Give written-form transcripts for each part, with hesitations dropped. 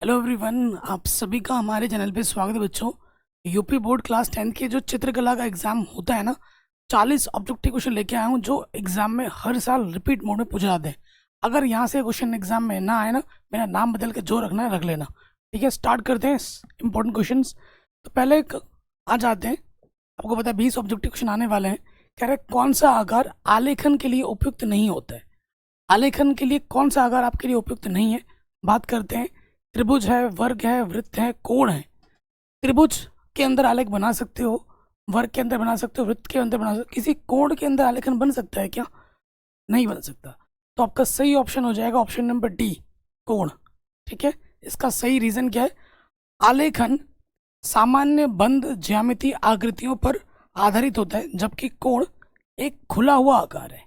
Hello everyone, आप सभी का हमारे चैनल पे स्वागत है बच्चों। यूपी बोर्ड क्लास 10 के जो चित्रकला का एग्जाम होता है ना, 40 ऑब्जेक्टिव क्वेश्चन लेके आया हूँ जो एग्जाम में हर साल रिपीट मोड में पूछा जाते हैं। अगर यहाँ से क्वेश्चन एग्जाम में ना आए ना, मेरा नाम बदल के जो रखना है रख लेना। ठीक है, स्टार्ट करते हैं इंपॉर्टेंट क्वेश्चन। तो पहले आ जाते हैं। आपको पता है 20 ऑब्जेक्टिव क्वेश्चन आने वाले हैं। कह रहे कौन सा आकार आलेखन के लिए उपयुक्त नहीं होता है। आलेखन के लिए कौन सा आकार आपके लिए उपयुक्त नहीं है, बात करते हैं। त्रिभुज है, वर्ग है, वृत्त है, कोण है। त्रिभुज के अंदर आलेख बना सकते हो, वर्ग के अंदर बना सकते हो, वृत्त के अंदर बना सकते हो। किसी कोण के अंदर आलेखन बन सकता है क्या? नहीं बन सकता। तो आपका सही ऑप्शन हो जाएगा ऑप्शन नंबर डी, कोण। ठीक है, इसका सही रीजन क्या है? आलेखन सामान्य बंद ज्यामितीय आकृतियों पर आधारित होता है, जबकि कोण एक खुला हुआ आकार है।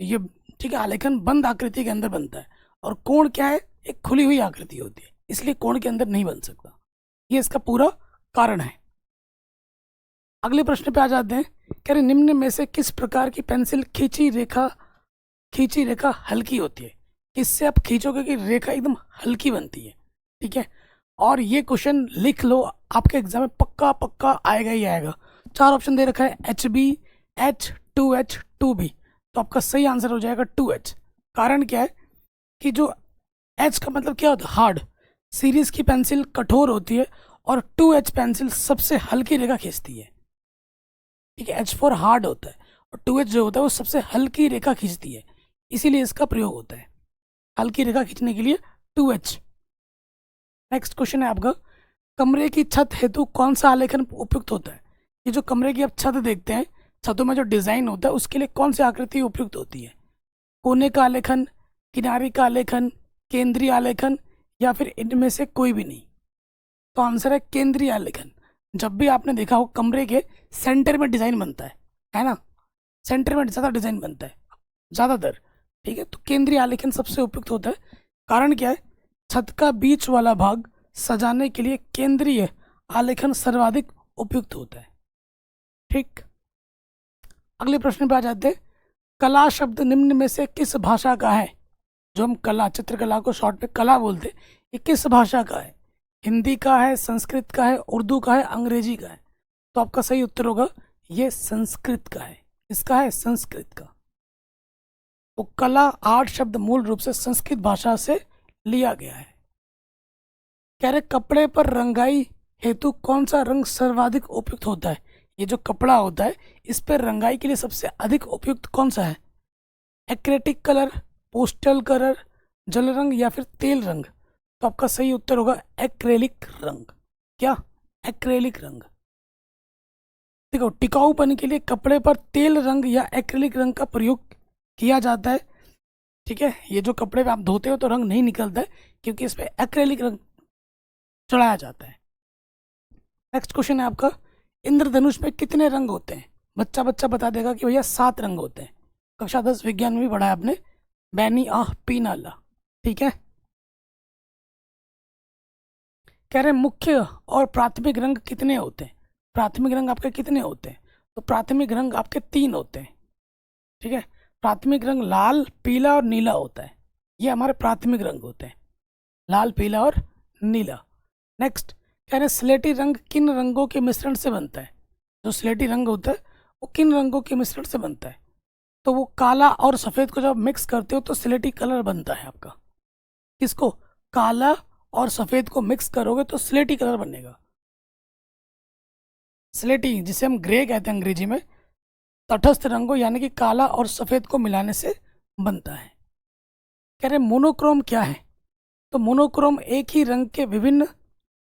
ये ठीक है, आलेखन बंद आकृति के अंदर बनता है और कोण क्या है? एक खुली हुई आकृति होती है, इसलिए कोण के अंदर नहीं बन सकता। ये इसका पूरा कारण है। अगले प्रश्न पे आ जाते हैं। कह रहे निम्न में से किस प्रकार की पेंसिल खींची रेखा हल्की होती है? किससे आप खींचोगे कि रेखा एकदम हल्की बनती है? ठीक है, और ये क्वेश्चन लिख लो, आपके एग्जाम में पक्का पक्का आएगा ही आएगा। 4 ऑप्शन दे रखा है, HB, H, 2B। तो आपका सही आंसर हो जाएगा 2H। कारण क्या है कि जो H का मतलब क्या होता है? हार्ड। सीरीज की पेंसिल कठोर होती है और 2H पेंसिल सबसे हल्की रेखा खींचती है। ठीक है, H4 हार्ड होता है और 2H जो होता है वो सबसे हल्की रेखा खींचती है, इसीलिए इसका प्रयोग होता है हल्की रेखा खींचने के लिए 2H। नेक्स्ट क्वेश्चन है आपका, कमरे की छत हेतु कौन सा आलेखन उपयुक्त होता है? ये जो कमरे की आप छत देखते हैं, छतों में जो डिजाइन होता है उसके लिए कौन सी आकृति उपयुक्त होती है? कोने का आलेखन, किनारे का आलेखन, केंद्रीय आलेखन, या फिर इनमें से कोई भी नहीं? तो आंसर है केंद्रीय आलेखन। जब भी आपने देखा हो कमरे के सेंटर में डिजाइन बनता है ना? सेंटर में ज्यादा डिजाइन बनता है ज्यादातर। ठीक है, तो केंद्रीय आलेखन सबसे उपयुक्त होता है। कारण क्या है? छत का बीच वाला भाग सजाने के लिए केंद्रीय आलेखन सर्वाधिक उपयुक्त होता है। ठीक, अगले प्रश्न पे आ जाते हैं। कला शब्द निम्न में से किस भाषा का है? जो हम कला, चित्रकला को शॉर्ट में कला बोलते हैं, ये किस भाषा का है? हिंदी का है, संस्कृत का है, उर्दू का है, अंग्रेजी का है? तो आपका सही उत्तर होगा ये संस्कृत का है। इसका है संस्कृत का। तो कला, आर्ट शब्द मूल रूप से संस्कृत भाषा से लिया गया है। कह रहे कपड़े पर रंगाई हेतु कौन सा रंग सर्वाधिक उपयुक्त होता है? ये जो कपड़ा होता है इस पर रंगाई के लिए सबसे अधिक उपयुक्त कौन सा है? एक्रेटिक कलर, पोस्टल कलर, जल रंग, या फिर तेल रंग? तो आपका सही उत्तर होगा एक्रेलिक रंग। क्या? एक्रेलिक रंग। देखो, टिकाऊपन के लिए कपड़े पर तेल रंग या एक्रेलिक रंग का प्रयोग किया जाता है। ठीक है, ये जो कपड़े पे आप धोते हो तो रंग नहीं निकलता है, क्योंकि इस पे एक्रेलिक रंग चढ़ाया जाता है। नेक्स्ट क्वेश्चन है आपका, इंद्रधनुष में कितने रंग होते हैं? बच्चा बच्चा बता देगा कि भैया 7 रंग होते हैं। कक्षा 10 विज्ञान में भी पढ़ा है आपने, बैनी, आह, पीना, ला। ठीक है, कह रहे मुख्य और प्राथमिक रंग कितने होते हैं? प्राथमिक रंग आपके कितने होते हैं? तो प्राथमिक रंग आपके 3 होते हैं। ठीक है, प्राथमिक रंग लाल, पीला और नीला होता है। ये हमारे प्राथमिक रंग होते हैं, लाल, पीला और नीला। नेक्स्ट, कह रहे स्लेटी रंग किन रंगों के मिश्रण से बनता है? जो स्लेटी रंग होता है वो किन रंगों के मिश्रण से बनता है? तो वो काला और सफ़ेद को जब मिक्स करते हो तो स्लेटी कलर बनता है आपका। किसको? काला और सफ़ेद को मिक्स करोगे तो स्लेटी कलर बनेगा। स्लेटी, जिसे हम ग्रे कहते हैं अंग्रेजी में, तटस्थ रंगों यानी कि काला और सफ़ेद को मिलाने से बनता है। कह रहे मोनोक्रोम क्या है? तो मोनोक्रोम एक ही रंग के विभिन्न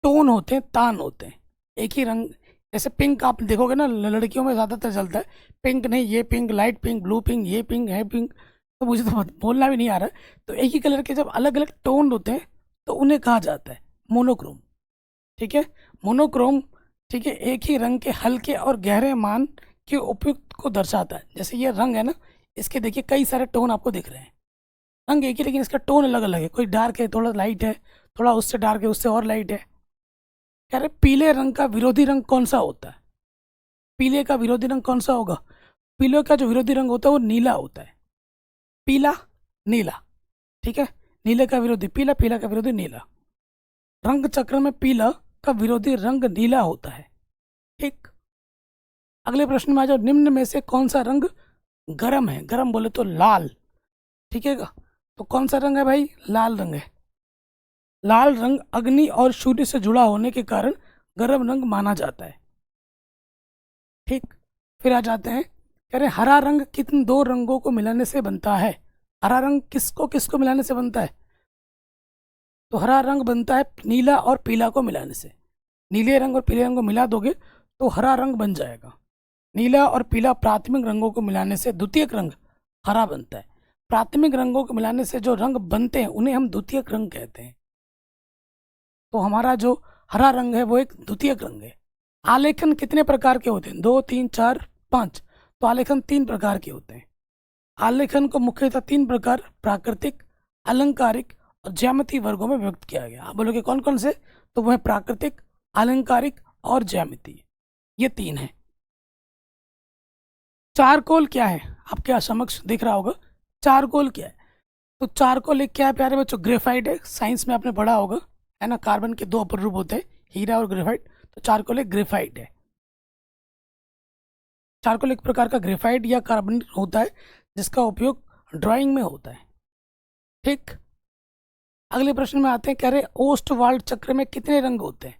टोन होते हैं, तान होते हैं। एक ही रंग, जैसे पिंक आप देखोगे ना, लड़कियों में ज़्यादातर चलता है पिंक, नहीं ये pink, light pink, blue pink, ये पिंक है पिंक। तो मुझे तो बोलना भी नहीं आ रहा है। तो एक ही कलर के जब अलग अलग टोन होते हैं तो उन्हें कहा जाता है मोनोक्रोम। ठीक है, मोनोक्रोम, ठीक है, एक ही रंग के हल्के और गहरे मान के उपयुक्त को दर्शाता है। जैसे ये रंग है ना, इसके देखिए कई सारे टोन आपको दिख रहे हैं। रंग एक ही लेकिन इसका टोन अलग अलग है, कोई डार्क है, थोड़ा लाइट है, थोड़ा उससे डार्क है, उससे और लाइट है। कह रहे पीले रंग का विरोधी रंग कौन सा होता है? पीले का विरोधी रंग कौन सा होगा? पीले का जो विरोधी रंग होता है वो नीला होता है। पीला, नीला। ठीक है, नीले का विरोधी पीला, पीला का विरोधी नीला। रंग चक्र में पीला का विरोधी रंग नीला होता है। ठीक। अगले प्रश्न में आ जाओ, निम्न में से कौन सा रंग गर्म है? गर्म बोले तो लाल। ठीक है, तो कौन सा रंग है भाई? लाल रंग है। लाल रंग अग्नि और सूर्य से जुड़ा होने के कारण गर्म रंग माना जाता है। ठीक। फिर आ जाते हैं, कह रहे हरा रंग किन दो रंगों को मिलाने से बनता है? हरा रंग किसको किसको मिलाने से बनता है? तो हरा रंग बनता है नीला और पीला को मिलाने से। नीले रंग और पीले रंग को मिला दोगे तो हरा रंग बन जाएगा। नीला और पीला प्राथमिक रंगों को मिलाने से द्वितीयक रंग हरा बनता है। प्राथमिक रंगों को मिलाने से जो रंग बनते हैं उन्हें हम द्वितीयक रंग कहते हैं। तो हमारा जो हरा रंग है वो एक द्वितीयक रंग है। आलेखन कितने प्रकार के होते हैं? 2, 3, 4, 5। तो आलेखन 3 प्रकार के होते हैं। आलेखन को मुख्यतः 3 प्रकार, प्राकृतिक, अलंकारिक और ज्यामितीय वर्गों में व्यक्त किया गया। आप बोलोगे कौन कौन से? तो वह प्राकृतिक, अलंकारिक और ज्यामितीय, ये 3 है। चारकोल क्या है? आपके समक्ष दिख रहा होगा। चारकोल क्या है? तो चारकोल एक क्या है प्यारे बच्चों? ग्रेफाइट है। साइंस में आपने पढ़ा होगा, है ना? कार्बन के 2 अपर रूप होते हैं, हीरा और ग्रेफाइट। तो चारकोल एक ग्रेफाइट है। चारकोल एक प्रकार का ग्रेफाइट या कार्बन होता है जिसका उपयोग ड्राइंग में होता है। ठीक। अगले प्रश्न में आते हैं, कह रहे ओस्टवाल्ड चक्र में कितने रंग होते हैं?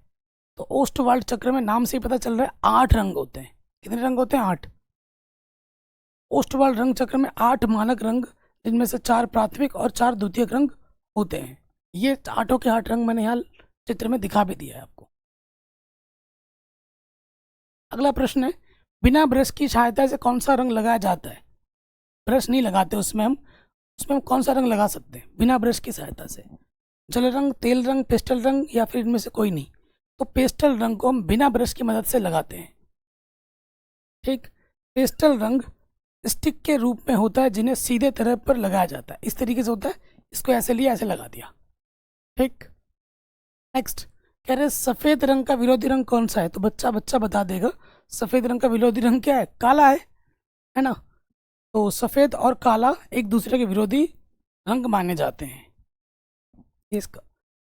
तो ओस्टवाल्ड चक्र में नाम से ही पता चल रहा है 8 रंग होते हैं। कितने रंग होते हैं? 8। ओस्टवाल्ड रंग चक्र में 8 मानक रंग, जिनमें से 4 प्राथमिक और 4 द्वितीयक रंग होते हैं। ये 8 के 8 रंग मैंने यहाँ चित्र में दिखा भी दिया है आपको। अगला प्रश्न है, बिना ब्रश की सहायता से कौन सा रंग लगाया जाता है? ब्रश नहीं लगाते उसमें हम कौन सा रंग लगा सकते हैं बिना ब्रश की सहायता से? जल रंग, तेल रंग, पेस्टल रंग या फिर इनमें से कोई नहीं? तो पेस्टल रंग को हम बिना ब्रश की मदद से लगाते हैं। ठीक। पेस्टल रंग स्टिक के रूप में होता है जिन्हें सीधे तरह पर लगाया जाता है। इस तरीके से होता है, इसको ऐसे लिया, ऐसे लगा दिया। ठीक। नेक्स्ट, कह रहे सफेद रंग का विरोधी रंग कौन सा है? तो बच्चा बता देगा। सफेद रंग का विरोधी रंग क्या है? काला है ना? तो सफेद और काला एक दूसरे के विरोधी रंग माने जाते हैं। इसका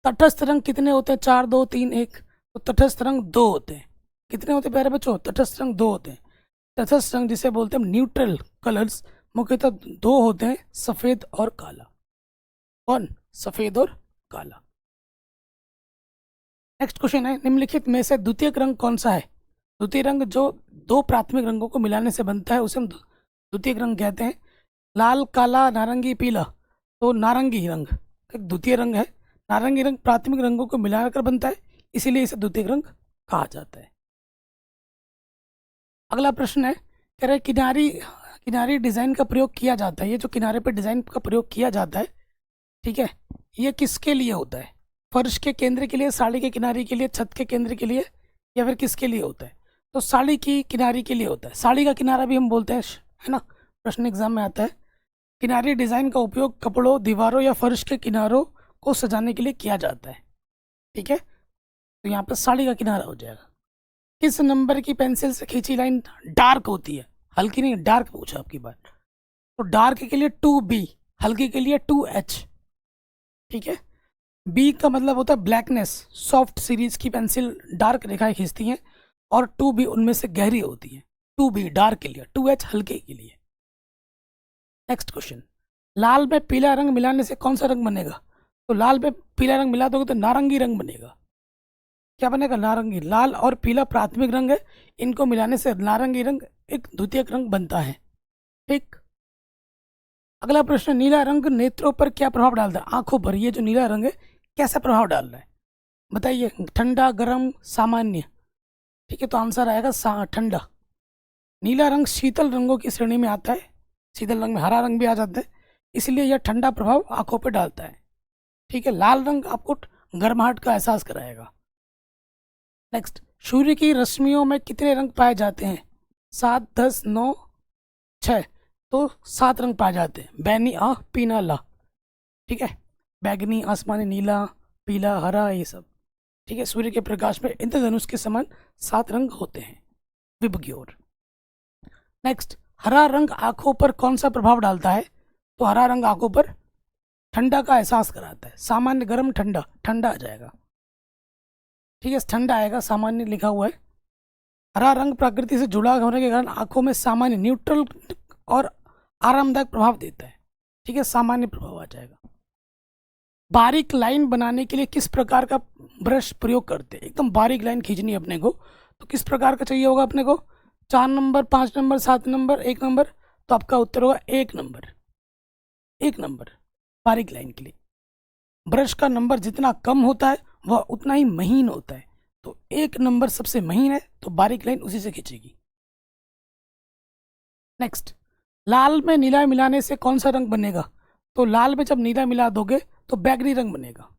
तटस्थ रंग कितने होते हैं? 4, 2, 3, 1। तो तटस्थ रंग 2 होते हैं। कितने होते हैं प्यारे बच्चों? तटस्थ रंग 2 होते हैं। तटस्थ रंग जिसे बोलते हैं न्यूट्रल कलर्स, मुख्यतः 2 होते हैं, सफेद और काला। कौन? सफेद और काला। नेक्स्ट क्वेश्चन है, निम्नलिखित में से द्वितीयक रंग कौन सा है? द्वितीय रंग जो 2 प्राथमिक रंगों को मिलाने से बनता है उसे हम द्वितीयक रंग कहते हैं। लाल, काला, नारंगी, पीला। तो नारंगी रंग एक द्वितीय रंग है। नारंगी रंग प्राथमिक रंगों को मिलाकर बनता है, इसीलिए इसे द्वितीयक रंग कहा जाता है। अगला प्रश्न है, कह रहे किनारी डिजाइन का प्रयोग किया जाता है। ये जो किनारे पर डिजाइन का प्रयोग किया जाता है, ठीक है, ये किसके लिए होता है? फर्श के केंद्र के लिए, साड़ी के किनारे के लिए, छत के केंद्र के लिए, या फिर किसके लिए होता है? तो साड़ी की किनारी के लिए होता है। साड़ी का किनारा भी हम बोलते हैं, है ना? प्रश्न एग्जाम में आता है। किनारी डिजाइन का उपयोग कपड़ों, दीवारों या फर्श के किनारों को सजाने के लिए किया जाता है। ठीक है, तो यहाँ पर साड़ी का किनारा हो जाएगा। किस नंबर की पेंसिल से खींची लाइन डार्क होती है? हल्की नहीं, डार्क पूछा आपकी बात। तो डार्क के लिए 2B, हल्की के लिए 2H। ठीक है, बी का मतलब होता है ब्लैकनेस। सॉफ्ट सीरीज की पेंसिल डार्क रेखाएं खींचती हैं और 2B उनमें से गहरी होती है। 2B डार्क के लिए, 2H हल्के के लिए। नेक्स्ट क्वेश्चन, लाल में पीला रंग मिलाने से कौन सा रंग बनेगा? तो लाल में पीला रंग मिला दोगे तो नारंगी रंग बनेगा। क्या बनेगा? नारंगी। लाल और पीला प्राथमिक रंग है, इनको मिलाने से नारंगी रंग एक द्वितीयक रंग बनता है। ठीक। अगला प्रश्न, नीला रंग नेत्रों पर क्या प्रभाव डालता है? आंखों पर ये जो नीला रंग है कैसा प्रभाव डाल रहा है बताइए? ठंडा, गर्म, सामान्य? ठीक है, तो आंसर आएगा ठंडा। नीला रंग शीतल रंगों की श्रेणी में आता है। शीतल रंग में हरा रंग भी आ जाता है, इसलिए यह ठंडा प्रभाव आंखों पर डालता है। ठीक है, लाल रंग आपको गर्माहट का एहसास कराएगा। नेक्स्ट, सूर्य की रश्मियों में कितने रंग पाए जाते हैं? 7, 10, 9, 6। तो 7 रंग पाए जाते हैं। बैगनी आ, पीला ला। ठीक है, बैगनी, आसमानी, नीला, पीला, हरा, ये सब। ठीक है, सूर्य के प्रकाश में इंद्रधनुष के समान 7 रंग होते हैं, विभ की ओर। नेक्स्ट, हरा रंग आंखों पर कौन सा प्रभाव डालता है? तो हरा रंग आंखों पर ठंडा का एहसास कराता है। सामान्य, गर्म, ठंडा, ठंडा आ जाएगा। ठीक है, ठंड आएगा, सामान्य लिखा हुआ है। हरा रंग प्रकृति से जुड़ा होने के कारण आंखों में सामान्य, न्यूट्रल और आरामदायक प्रभाव देता है। ठीक है, सामान्य प्रभाव आ जाएगा। बारीक लाइन बनाने के लिए किस प्रकार का ब्रश प्रयोग करते हैं? एकदम बारीक लाइन खींचनी है अपने को, तो किस प्रकार का चाहिए होगा अपने को? 4 नंबर, 5 नंबर, 7 नंबर, 1 नंबर। तो आपका उत्तर होगा 1 नंबर। 1 नंबर बारीक लाइन के लिए। ब्रश का नंबर जितना कम होता है वह उतना ही महीन होता है, तो 1 नंबर सबसे महीन है, तो बारीक लाइन उसी से खींचेगी। नेक्स्ट, लाल में नीला मिलाने से कौन सा रंग बनेगा? तो लाल में जब नीला मिला दोगे तो बैगनी रंग बनेगा।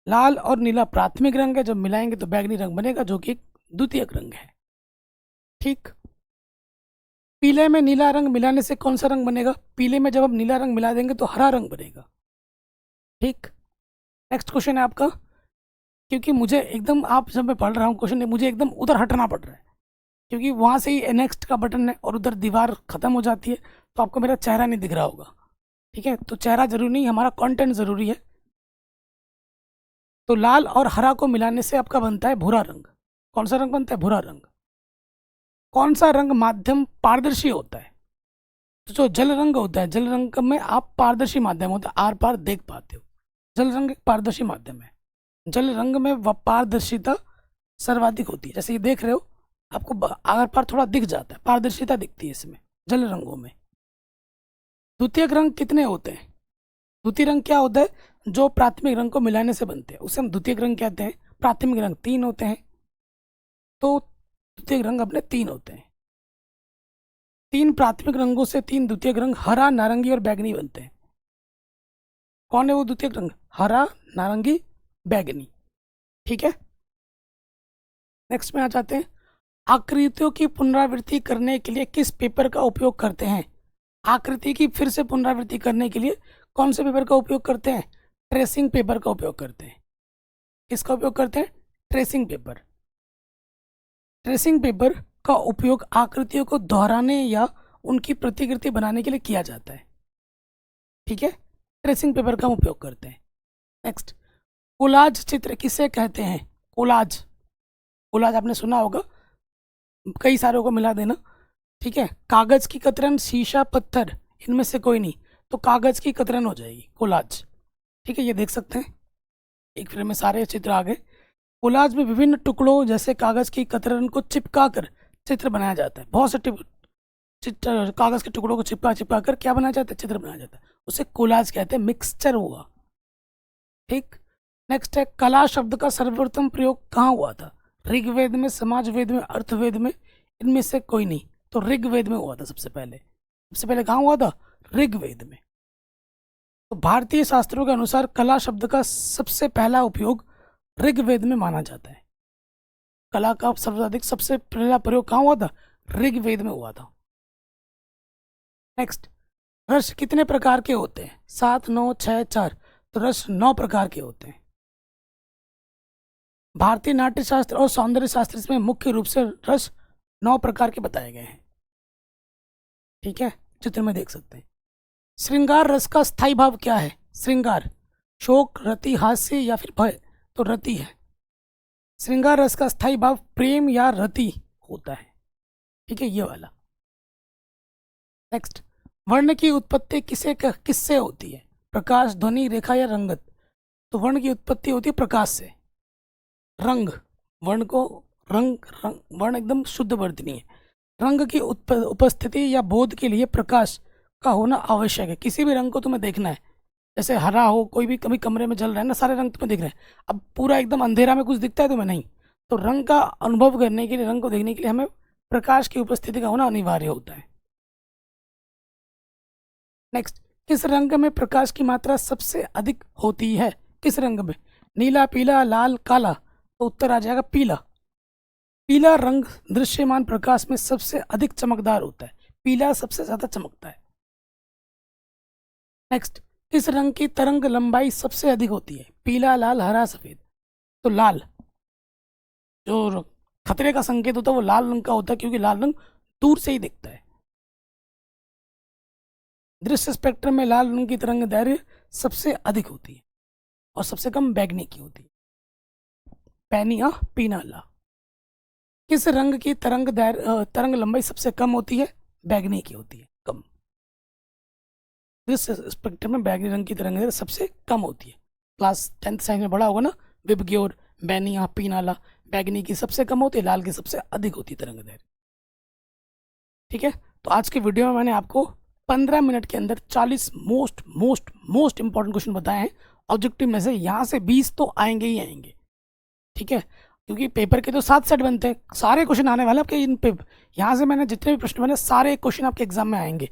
लाल और नीला प्राथमिक रंग है, जब मिलाएंगे तो बैगनी रंग बनेगा, जो कि एक द्वितीयक रंग है। ठीक। पीले में नीला रंग मिलाने से कौन सा रंग बनेगा? पीले में जब हम नीला रंग मिला देंगे तो हरा रंग बनेगा। ठीक। नेक्स्ट क्वेश्चन है आपका, क्योंकि मुझे एकदम, आप जब मैं पढ़ रहा हूँ क्वेश्चन, मुझे एकदम उधर हटना पड़ रहा है, क्योंकि वहाँ से ही नेक्स्ट का बटन है और उधर दीवार खत्म हो जाती है, तो आपको मेरा चेहरा नहीं दिख रहा होगा। ठीक है, तो चेहरा जरूरी नहीं, हमारा कंटेंट जरूरी है। तो लाल और हरा को मिलाने से आपका बनता है भूरा रंग। कौन सा रंग बनता है? भूरा रंग। कौन सा रंग माध्यम पारदर्शी होता है? तो जो जल रंग होता है, जल रंग में आप पारदर्शी माध्यम होता है, आर पार देख पाते हो। जल रंग एक पारदर्शी माध्यम है। जल रंग में वह पारदर्शिता सर्वाधिक होती है, जैसे ये देख रहे हो, आपको आर पार थोड़ा दिख जाता है, पारदर्शिता दिखती है इसमें जल रंगों में। द्वितीयक रंग कितने होते हैं? द्वितीय रंग क्या होता है? जो प्राथमिक रंग को मिलाने से बनते हैं, उसे हम द्वितीयक रंग कहते हैं। प्राथमिक रंग 3 होते हैं, तो द्वितीयक रंग अपने 3 होते हैं। 3 प्राथमिक रंगों से 3 द्वितीयक रंग हरा, नारंगी और बैगनी बनते हैं। कौन है वो द्वितीयक रंग? हरा, नारंगी, बैगनी। ठीक है। नेक्स्ट में आ जाते हैं, आकृतियों की पुनरावृत्ति करने के लिए किस पेपर का उपयोग करते हैं? आकृति की फिर से पुनरावृत्ति करने के लिए कौन से पेपर का उपयोग करते हैं? ट्रेसिंग पेपर का उपयोग करते हैं। किसका उपयोग करते हैं? Tracing paper. ट्रेसिंग पेपर का उपयोग आकृतियों को दोहराने या उनकी प्रतिकृति बनाने के लिए किया जाता है। ठीक है, ट्रेसिंग पेपर का हम उपयोग करते हैं। नेक्स्ट, कोलाज चित्र किसे कहते हैं? कोलाज, कोलाज आपने सुना होगा, कई सारों को मिला देना। ठीक है, कागज की कतरन, शीशा, पत्थर, इनमें से कोई नहीं, तो कागज की कतरन हो जाएगी कोलाज। ठीक है, ये देख सकते हैं एक फ्रेम में सारे चित्र आ गए। कोलाज में विभिन्न टुकड़ों जैसे कागज की कतरन को चिपका कर चित्र बनाया जाता है। बहुत से चित्र, कागज के टुकड़ों को चिपका कर क्या बनाया जाता है? चित्र बनाया जाता है, उसे कोलाज कहते हैं। मिक्सचर हुआ। ठीक। नेक्स्ट है, कला शब्द का सर्वप्रथम प्रयोग कहाँ हुआ था? ऋग्वेद में, समाजवेद में, अर्थवेद में, इनमें से कोई नहीं, तो ऋग्वेद में हुआ था सबसे पहले। सबसे पहले कहाँ हुआ था? ऋग्वेद में। तो भारतीय शास्त्रों के अनुसार कला शब्द का सबसे पहला उपयोग ऋग्वेद में माना जाता है। कला का सर्वाधिक सबसे पहला प्रयोग कहाँ हुआ था? ऋग्वेद में हुआ था। नेक्स्ट, रस कितने प्रकार के होते हैं? 7, 9, 6, 4, तो रस 9 प्रकार के होते हैं। भारतीय नाट्य शास्त्र और सौंदर्य शास्त्र इसमें मुख्य रूप से रस 9 प्रकार के बताए गए हैं। ठीक है, चित्र में देख सकते हैं। श्रृंगार रस का स्थायी भाव क्या है? श्रृंगार, शोक, रति, हास्य या फिर भय, तो रति है। श्रृंगार रस का स्थायी भाव प्रेम या रति होता है। ठीक है, ये वाला। नेक्स्ट, वर्ण की उत्पत्ति किससे होती है? प्रकाश, ध्वनि, रेखा या रंगत? तो वर्ण की उत्पत्ति होती है प्रकाश से। रंग, वर्ण को वर्ण एकदम शुद्ध वर्तनी है। रंग की उपस्थिति या बोध के लिए प्रकाश का होना आवश्यक है। किसी भी रंग को तुम्हें देखना है, जैसे हरा हो, कोई भी कभी कमरे में जल रहा है ना, सारे रंग तुम्हें दिख रहे हैं। अब पूरा एकदम अंधेरा में कुछ दिखता है तुम्हें? नहीं। तो रंग का अनुभव करने के लिए, रंग को देखने के लिए हमें प्रकाश की उपस्थिति का होना अनिवार्य होता है। नेक्स्ट, किस रंग में प्रकाश की मात्रा सबसे अधिक होती है? किस रंग में? नीला, पीला, लाल, काला, तो उत्तर आ जाएगा पीला। पीला रंग दृश्यमान प्रकाश में सबसे अधिक चमकदार होता है। पीला सबसे ज्यादा चमकता है। नेक्स्ट, किस रंग की तरंग लंबाई सबसे अधिक होती है? पीला, लाल, हरा, सफेद, तो लाल। जो खतरे का संकेत होता है वो लाल रंग का होता है, क्योंकि लाल रंग दूर से ही दिखता है। दृश्य स्पेक्ट्रम में लाल रंग की तरंग दैर्घ्य सबसे अधिक होती है और सबसे कम बैगनी की होती है। बैनिया पीनाला। किस रंग की तरंग लंबाई सबसे कम होती है? बैगनी की होती है कम। इस स्पेक्ट्रम में बैगनी रंग की तरंग दैर्घ्य सबसे कम होती है। क्लास 10th साइंस में पढ़ा होगा ना, विबग्योर, बैनिया पीनाला। बैगनी की सबसे कम होती है, लाल की सबसे अधिक होती है तरंग दैर्घ्य। ठीक है, तो आज के वीडियो में मैंने आपको 15 मिनट के अंदर 40 most most most important question बताए हैं। ऑब्जेक्टिव में से यहाँ से 20 तो आएंगे ही आएंगे। ठीक है, क्योंकि पेपर के तो 7 सेट बनते हैं, सारे क्वेश्चन आने वाले आपके इन पे। यहाँ से मैंने जितने भी प्रश्न बने सारे क्वेश्चन आपके एग्जाम में आएंगे,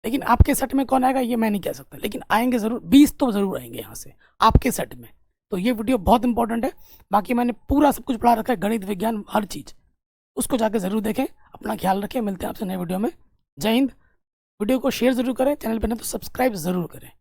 लेकिन आपके सेट में कौन आएगा ये मैं नहीं कह सकता, लेकिन आएंगे जरूर। 20 तो जरूर आएंगे यहाँ से आपके सेट में। तो ये वीडियो बहुत इंपॉर्टेंट है। बाकी मैंने पूरा सब कुछ पढ़ा रखा है, गणित विज्ञान हर चीज़, उसको जाके जरूर देखें। अपना ख्याल रखें, मिलते हैं आपसे नए वीडियो में। जय हिंद। वीडियो को शेयर जरूर करें, चैनल पर नहीं तो सब्सक्राइब जरूर करें।